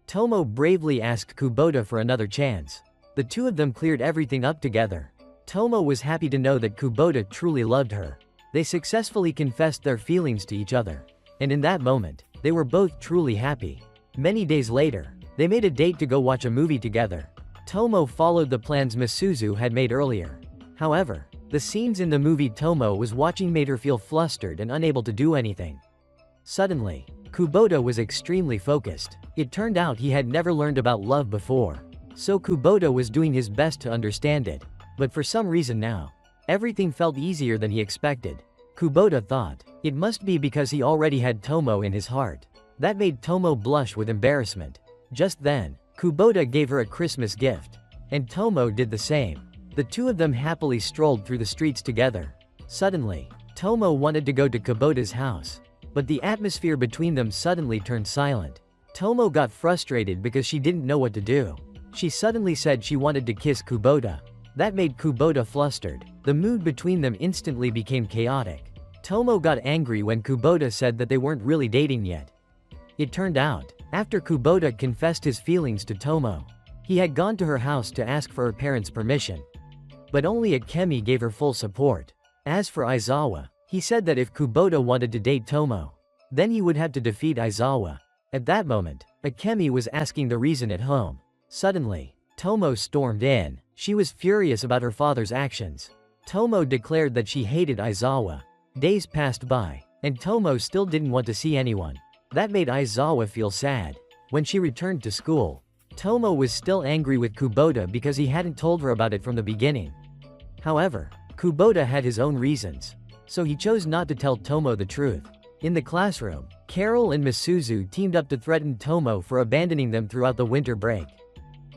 Tomo bravely asked Kubota for another chance. The two of them cleared everything up together. Tomo was happy to know that Kubota truly loved her. They successfully confessed their feelings to each other. And in that moment, they were both truly happy. Many days later, they made a date to go watch a movie together. Tomo followed the plans Misuzu had made earlier. However, the scenes in the movie Tomo was watching made her feel flustered and unable to do anything. Suddenly, Kubota was extremely focused. It turned out he had never learned about love before. So Kubota was doing his best to understand it. But for some reason now, everything felt easier than he expected. Kubota thought, it must be because he already had Tomo in his heart. That made Tomo blush with embarrassment. Just then, Kubota gave her a Christmas gift. And Tomo did the same. The two of them happily strolled through the streets together. Suddenly, Tomo wanted to go to Kubota's house. But the atmosphere between them suddenly turned silent. Tomo got frustrated because she didn't know what to do. She suddenly said she wanted to kiss Kubota. That made Kubota flustered. The mood between them instantly became chaotic. Tomo got angry when Kubota said that they weren't really dating yet. It turned out, after Kubota confessed his feelings to Tomo, he had gone to her house to ask for her parents' permission. But only Akemi gave her full support. As for Aizawa, he said that if Kubota wanted to date Tomo, then he would have to defeat Aizawa. At that moment, Akemi was asking the reason at home. Suddenly, Tomo stormed in. She was furious about her father's actions. Tomo declared that she hated Aizawa. Days passed by, and Tomo still didn't want to see anyone. That made Aizawa feel sad. When she returned to school, Tomo was still angry with Kubota because he hadn't told her about it from the beginning. However, Kubota had his own reasons, so he chose not to tell Tomo the truth. In the classroom, Carol and Misuzu teamed up to threaten Tomo for abandoning them throughout the winter break.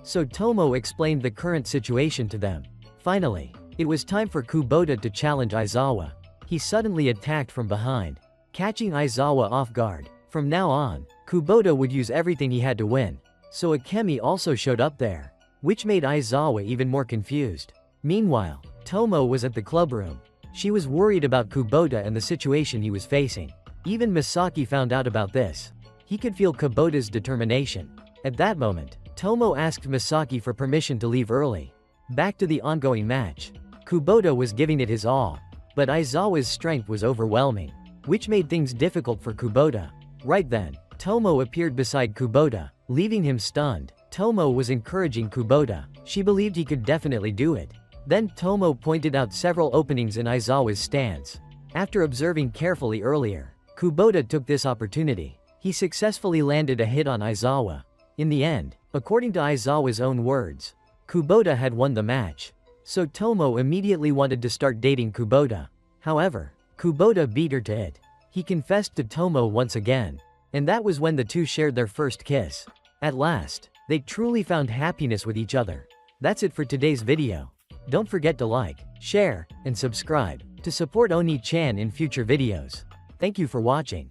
So Tomo explained the current situation to them. Finally, it was time for Kubota to challenge Aizawa. He suddenly attacked from behind, catching Aizawa off guard. From now on, Kubota would use everything he had to win. So Akemi also showed up there, which made Aizawa even more confused. Meanwhile, Tomo was at the clubroom. She was worried about Kubota and the situation he was facing. Even Misaki found out about this. He could feel Kubota's determination. At that moment, Tomo asked Misaki for permission to leave early. Back to the ongoing match. Kubota was giving it his all, but Aizawa's strength was overwhelming, which made things difficult for Kubota. Right then, Tomo appeared beside Kubota, leaving him stunned. Tomo was encouraging Kubota. She believed he could definitely do it. Then Tomo pointed out several openings in Aizawa's stance. After observing carefully earlier, Kubota took this opportunity. He successfully landed a hit on Aizawa. In the end, according to Aizawa's own words, Kubota had won the match. So Tomo immediately wanted to start dating Kubota. However, Kubota beat her to it. He confessed to Tomo once again. And that was when the two shared their first kiss. At last, they truly found happiness with each other. That's it for today's video. Don't forget to like, share, and subscribe to support Oni-chan in future videos. Thank you for watching.